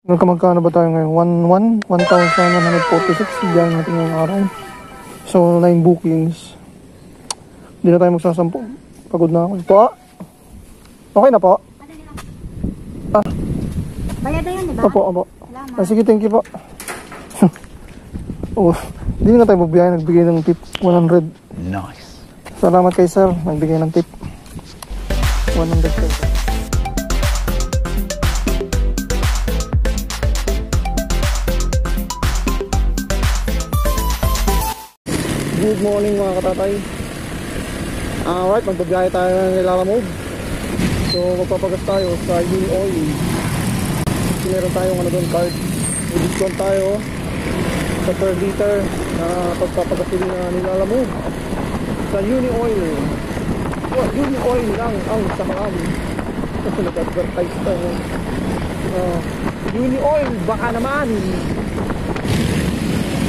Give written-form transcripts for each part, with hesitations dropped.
Magkano ba tayo ngayon? 1,146 biyahe natin ngayong araw. So, 9 bookings. Hindi na tayo magsasampo. Pagod na ako. Po? Okay na po? Ah, Bayad na yun, diba? opo. Ah, sige, thank you po. Oh, hindi na tayo magbiyahe. Nagbigay ng tip 100. Nice. Salamat kay sir. Nagbigay ng tip 100 pesos. Good morning mga katatay. Alright, magbabiyahe tayo ng Lalamove. So magpapagas tayo sa Uni Oil. Kasi meron tayong card. May discount tayo sa per liter na pagpapagasilin na Lalamove sa Uni Oil. Uni Oil lang ang samahan. Nag-advertise tayo. Uni Oil, baka naman.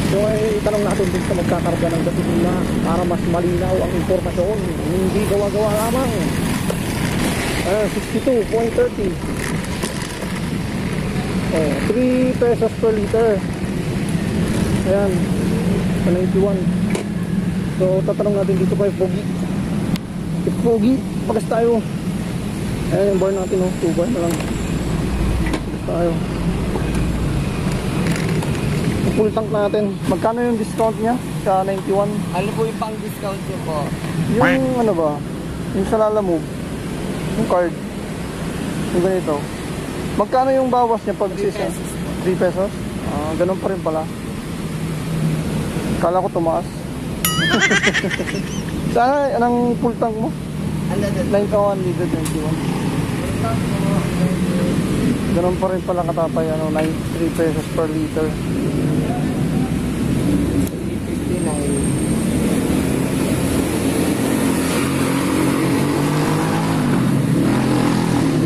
So itanong natin din sa magkakarga ng gasolina para mas malinaw ang impormasyon, hindi gawa-gawa lamang. 62.30. 3 pesos per liter. Ayan, sa 91. So tatanong natin dito kay Pogi. Kay Pogi, pagas tayo. Ayan yung bar natin, 2 bar na lang. Pagas tayo. Full tank natin. Magkano yung discount niya sa 91? Ano po yung pang-discount nyo po? Yung ano ba? Yung sa Lalamove. Yung card. Yung ganito. Magkano yung bawas niya pag 3 pesos. 3 pesos? Ganun pa rin pala. Kala ko tumaas. Sana, anong full tank mo? Ano doon? 91 ganun pa rin pala katatay. 3 pesos per liter. 359.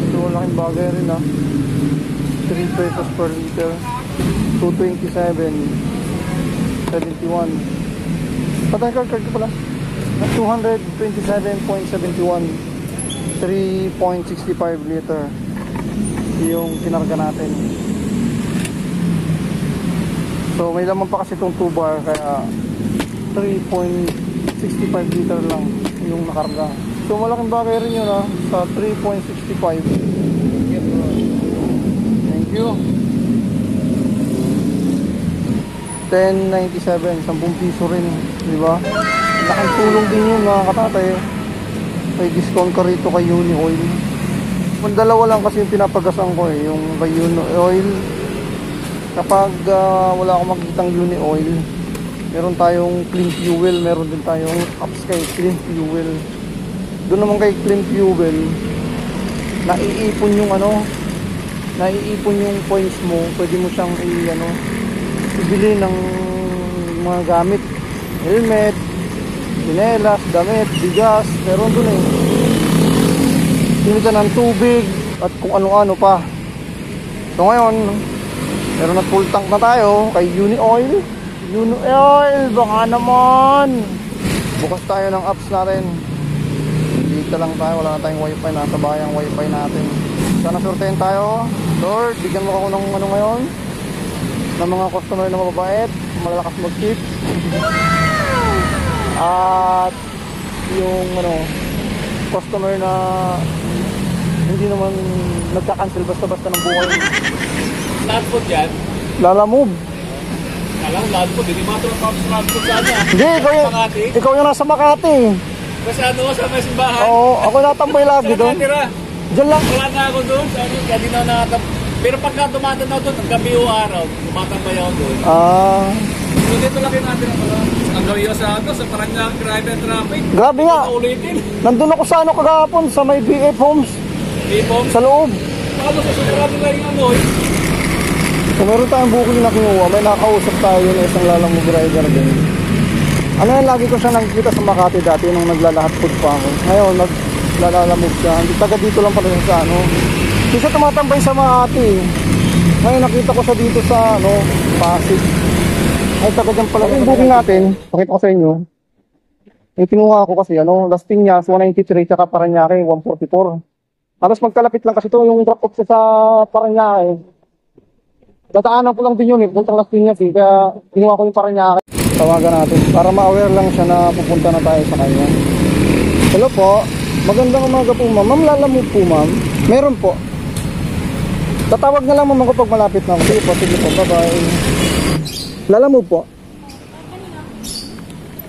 So, laking bagay rin 3 pesos per liter. 227.71. Patay card ko pala. 227.71. 3.65 liter yung kinarga natin. So may laman pa kasi itong 2 bar, kaya 3.65 liter lang yung nakarga. So malaking bagay rin yun sa 3.65. Thank you. 10.97, 10 piso rin, di ba? Laking tulong din yun mga katatay. May discount ka rito kay Uni Oil. Kung dalawa lang kasi yung pinapagasan ko yung kay Uni Oil. Kapag wala akong makikitang Uni Oil, meron tayong Clean Fuel, meron din tayong Upsky Clean Fuel. Doon naman kay Clean Fuel, naiipon yung naiipon yung points mo. Pwede mo siyang ibili ng mga gamit, helmet, sinelas, damit, bigas, meron doon Pilitan ng tubig at kung ano-ano pa. So ngayon, meron na full tank na tayo kay Uni Oil. Uni Oil, baka naman. Bukas tayo ng apps natin. Dito lang tayo, wala na tayong wifi, nasa bayang wifi natin. Sana surtein tayo. Lord, bigyan mo ako ng ngayon, ng mga customer na mababait, malalakas mag-tip. At yung customer na hindi naman nagka-cancel basta-basta ng buhay. Lahat po dyan? Lalamove. Alam, lahat po. Hindi matulog sa kanya. Hindi, ikaw yung nasa Makati. Kasi sa may simbahan. Oo, ako natambay lagi doon. Diyan lang. Wala na ako doon. Kaya di na nakatambay. Pero pagka tumatanaw doon, gabi o araw, tumatambay ako doon. So dito lang natin ang gawin sa Paranaque Drive and Traffic. Grabe nga. Nandun ako sa kagahapon sa may BF Homes. Sa loob. Baka masusunod na yung So meron tayong booking na kinuha. May nakausap tayo ng isang Lalamove driver din. Lagi ko siya nakikita sa Makati dati nung naglalahat food pa ako. Ngayon naglalamove siya. Taga dito lang pala sa Hindi siya tumatambay sa Makati. Ngayon nakita ko siya dito sa Pasig. Ay, taga dyan pala. Yung booking natin, pakita ko sa inyo. Yung kinuha ko kasi, last thing niya, 193, tsaka Paranaque, 144. Tapos magkalapit lang kasi ito, yung drop-off sa Paranaque. Dadaanan ko lang din yun eh, puntang Las Piñas eh, kaya ginawa ko yung Parañaque. Tawagan natin, para ma-aware lang siya na pupunta na tayo sa kanya. Hello po, magandang umaga po ma'am. Ma'am, lalamove po ma'am. Meron po. Tatawag na lang ma'am ako pag malapit na. Sige po, bye-bye. Lalamove po.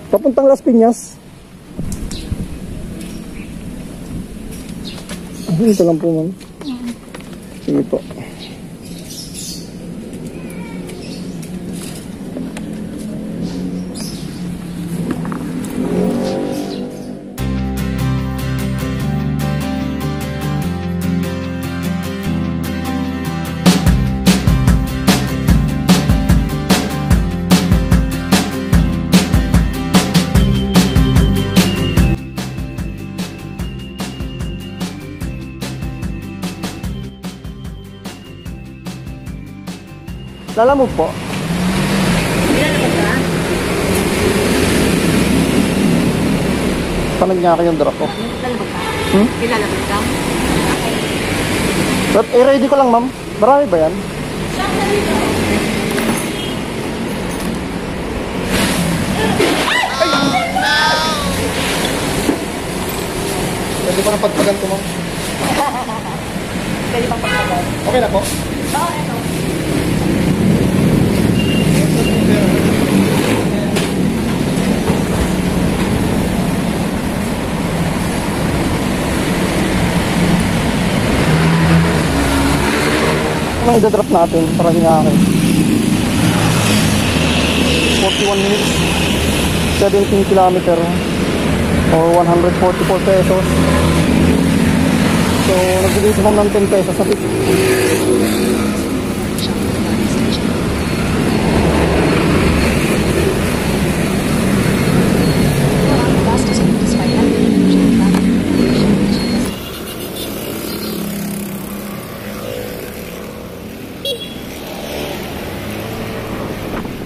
Papuntang Las Piñas. Dito lang po ma'am. Sige po. Lalamove po. Parañaque yung drop ko. Lalabag ka? Hmm? Ilalabag ka? But ready ko lang ma'am. Marami ba yan? Pwede pa na pagpagan ko ma'am. Pwede pang pagpagal. Okay na po. Oo, ito. Anong idadrop natin para Parañaque? 41 minutes, 17 kilometer or 144 pesos. So nagbigay si ma'am ng 10 pesos sa tip.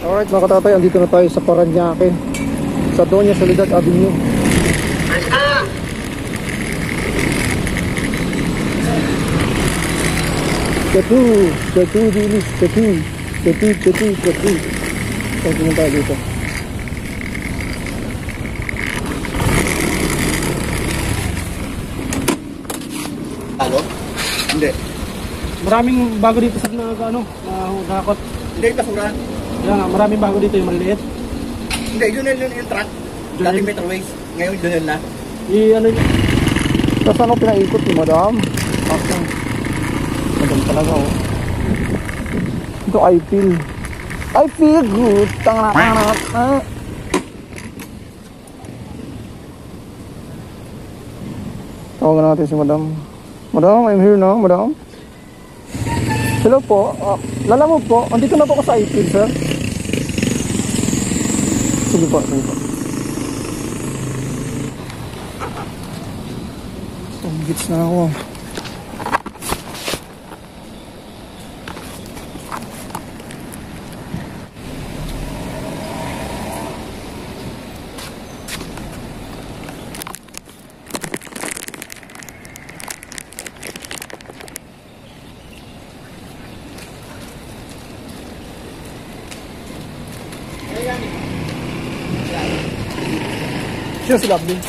Alright mga katatay, andito na tayo sa Parañaque, sa Doña Soledad Avenue. Chatu, chatu, dilis, chatu, chatu, chatu, chatu. Pagpunta na tayo dito. Talo? Hindi. Maraming bago dito sa nakakot. Hindi yung basura. Kaya nga, maraming bago dito yung maliliit. Hindi, yun yung truck. Dati Metroways. Ngayon yun na. Ano yun? Tapos ano pinaikot ni madam? Okay. Madam talaga oh. Ito I feel good. Tangat. Tawagan natin si madam. Madam, I'm here now, madam. Hello po. Lalamove po. Andito na po ako sa I-Field, sir. Sige po, sige po. Gits na ako. Siya sila din.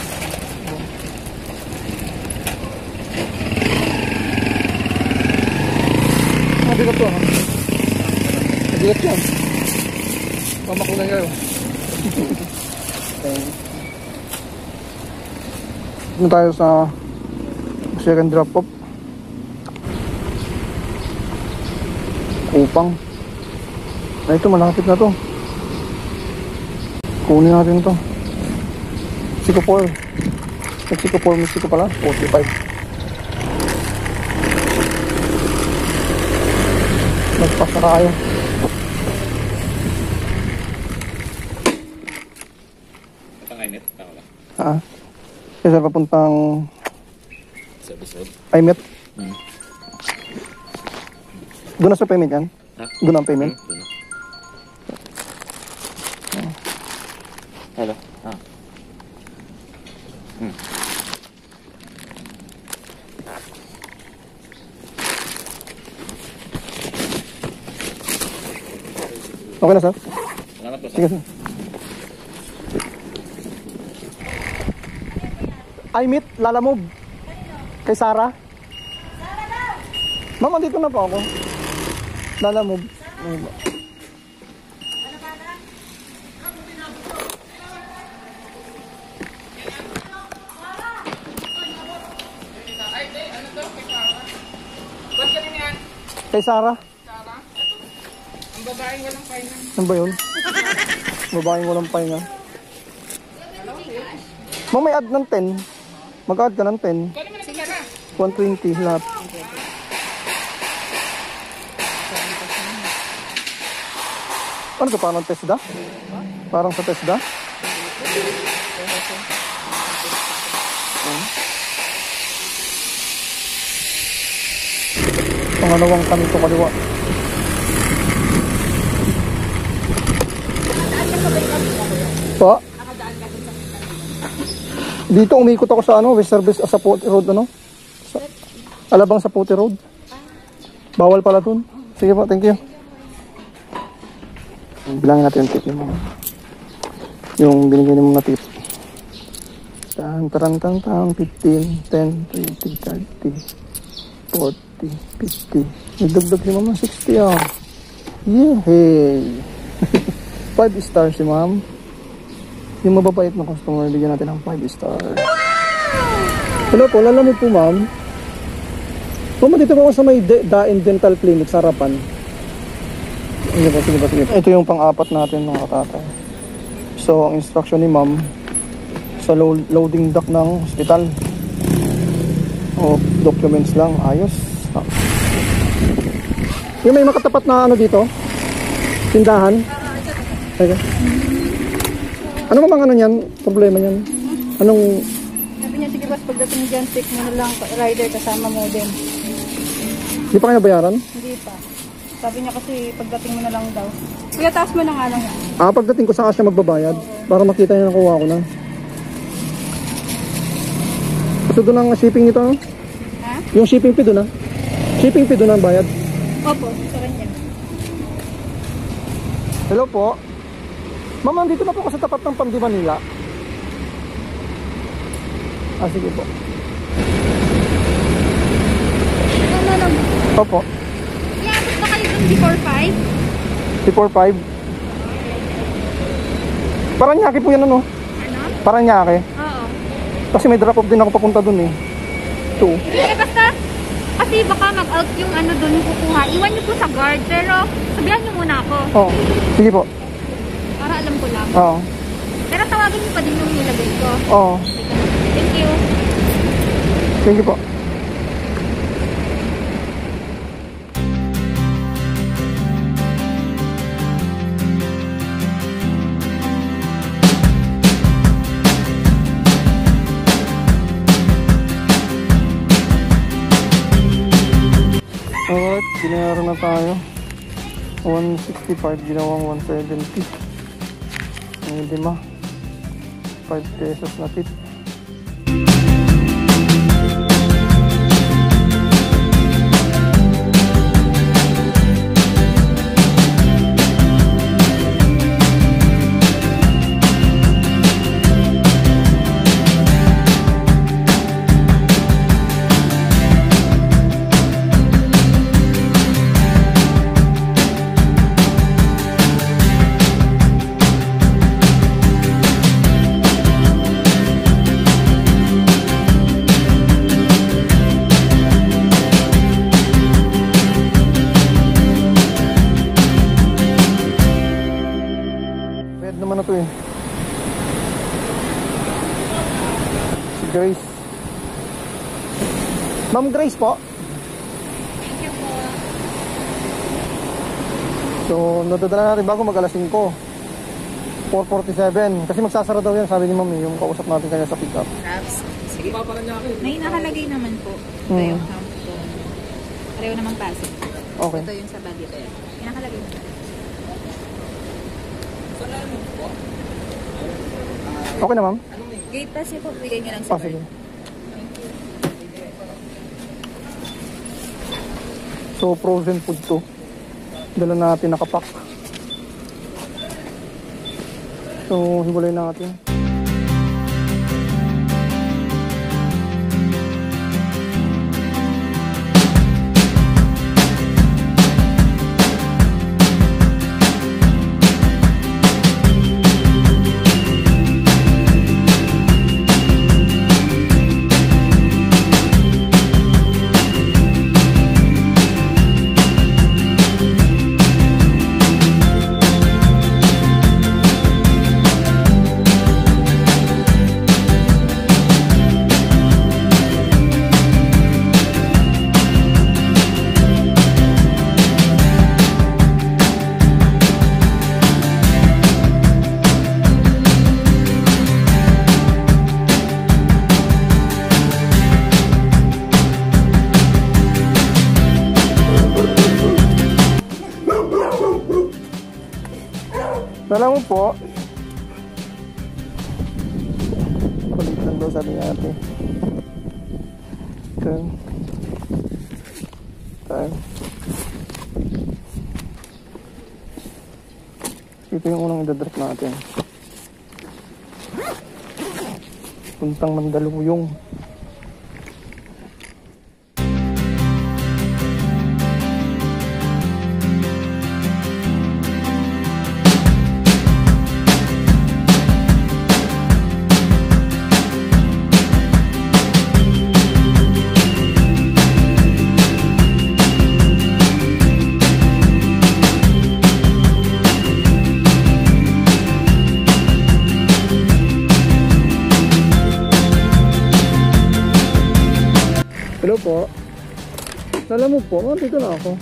Mabigat to ha. Mabigat yan. Mamakunan kayo. Dito tayo sa second drop off. Upang. Ay ito malapit na to. Kunin natin to. Mexico 4. Mexico 4, Mexico pala. 45. Nagpas na tayo. Patangainit. Tama lang. Kasi papuntang Sa episode. IMET. Doon na sa payment yan? Ha? Doon ang payment? Doon. Hello. Okay na, sir? Salamat po, sir. Sige, sir. I meet Lalamove. Kay Sarah. Ma'am, andito na po ako. Lalamove. Kay Sarah. Ang babaeng walang pahinga. Ano ba yun? Babaeng walang pahinga. Ma'am, may add ng 10. Mag-add ka ng 10. 120 lahat. Ano to? Parang TESDA? Parang sa TESDA? Pangalawang kanto kaliwa. Po? Dito umikot ako sa West Service sa Puti Road Sa, Alabang sa Puti Road. Bawal pala dun. Sige po, thank you. Bilangin natin yung tip yung yung binigyan mo na tip. 15, 10, 20, 30, 40, 50. Nagdagdag si mama, 60 ah. Yehey! 5 stars si ma'am. Yung mababait na customer, bigyan natin ng 5 star. Hello po, lalamig po ma'am. Ma'am, dito po ako sa may Dain Dental Clinic sa harapan. Sige po, sige po, sige po. Ito yung pang-apat natin mga katatay. So, ang instruction ni ma'am sa loading dock ng hospital. O, documents lang, ayos. Yung may makatapat na dito? Tindahan? Okay. Ano ba mga niyan? Problema niyan? Anong... Sabi niya, sige boss, pagdating dyan, take mo na lang rider kasama modem. Di pa kayo bayaran? Hindi pa. Sabi niya kasi pagdating mo na lang daw. Kuya, taas mo na nga lang yan. Pagdating ko saka siya magbabayad para makita niya na kuha ko na. So doon ang shipping nito, no? Ha? Yung shipping fee doon, Shipping fee doon ang bayad. Opo, sa kanya. Hello po. Ma'am, andito na po ako sa tapat ng Pandi Manila. Sige po. Ano lang? Opo. Iabot na kayo dun before 5? Before 5. Paranaque po yan, ano? Ano? Paranaque. Oo. Kasi may drop off din ako papunta doon eh. 2. Sige, basta. Kasi baka mag-out yung dun kukuha. Iwan niyo po sa guard, pero sabihan niyo muna ako. Oo. Sige po. Para alam ko lang. Oo. Pero tawagin niyo pa din yung nilagay ko. Oo. Thank you. Thank you po. Alright, binayaran na tayo. 165 ginawang 170. Ang lima. 5 pesos na tip. Naman na to eh. Si Grace. Ma'am Grace po. Thank you po. So, nadadala natin bago mag-alas 5. 4:47. Kasi magsasara daw yan, sabi ni ma'am eh, yung kausap natin kanya sa pick-up. Raps. Sige. Pa Paranaque. May nakalagay naman po. Ito yung Hampton. Pareho naman pasok. Okay. Ito yung sa body bed. May nakalagay naman. Okay na ma'am? Gate pass niyo po. Bigay niyo lang sa Sige. card. So, frozen food to. Dala natin nakapack. So, himulay natin. Dala mo po. Kulit lang daw sabi niya ate. Ito. Ito yung unang idadrop natin. Puntang Mandaluyong. Hello po. Dala mo po. Dito na ako.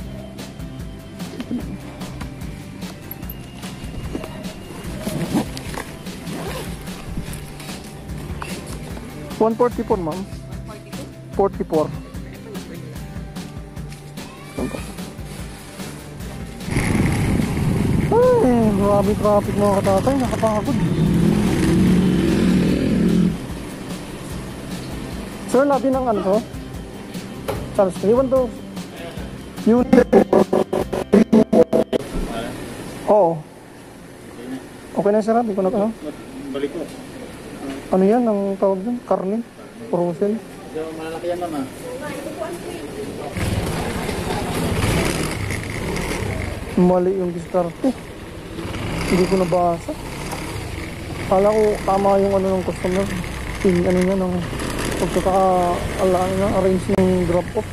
$144, ma'am. 44. Ay, grabe traffic mga katatay. Nakapagod. Sir, labi ng ano to? Charles, iwan to. Unit. Oo. Okay na sir, hindi ko na ano. Balik ko. Ano yan, ang tawag dyan? Karne? Frozen? Malaki yan naman. Mali yung diskarte. Hindi ko nabasa. Kala ko tama yung ano ng customer. Ano niya ng pagkaka-arrange ng drop-off.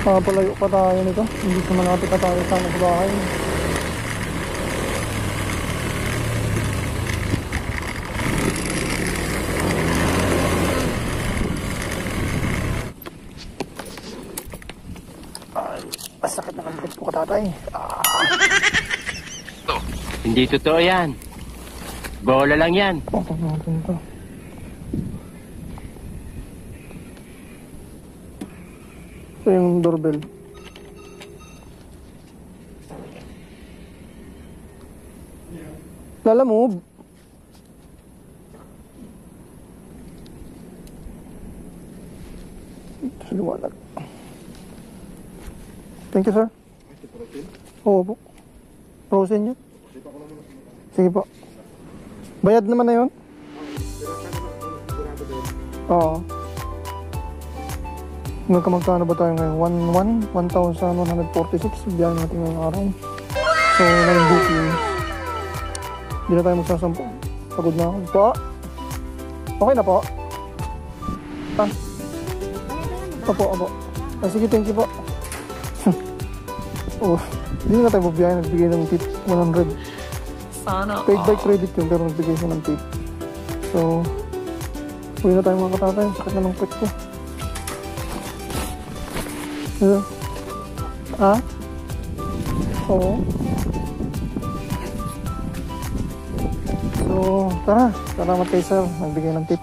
Palayo pa tayo nito. Hindi sa malapit na tayo sana sa bahay. Ay, masakit na kalikot po katatay. Hindi totoo yan. Bola lang yan. Pokok natin ito. Ito yung doorbell. Lala move. Ito liwanag. Thank you, sir. Oo po. Frozen yun. Sige po. Bayad naman na yun? Oo. Magkamagkano ba tayo ngayon? 1,146. Biyahin natin ngayong araw. So, 9 bookings. Hindi na tayo magsasampo. Pagod na ako. Po? Okay na po? Ha? Opo. Sige, thank you po. Oh, hindi na tayo mabiyahin. Nagbigay ng tip 100. Sana Paid by credit yun, pero nagbigay siya ng tip. So, uwi na tayo mga katatay. Sakit na ng pet ko. Ha? Oo. So, tara. Salamat kay sir. Nagbigay ng tip.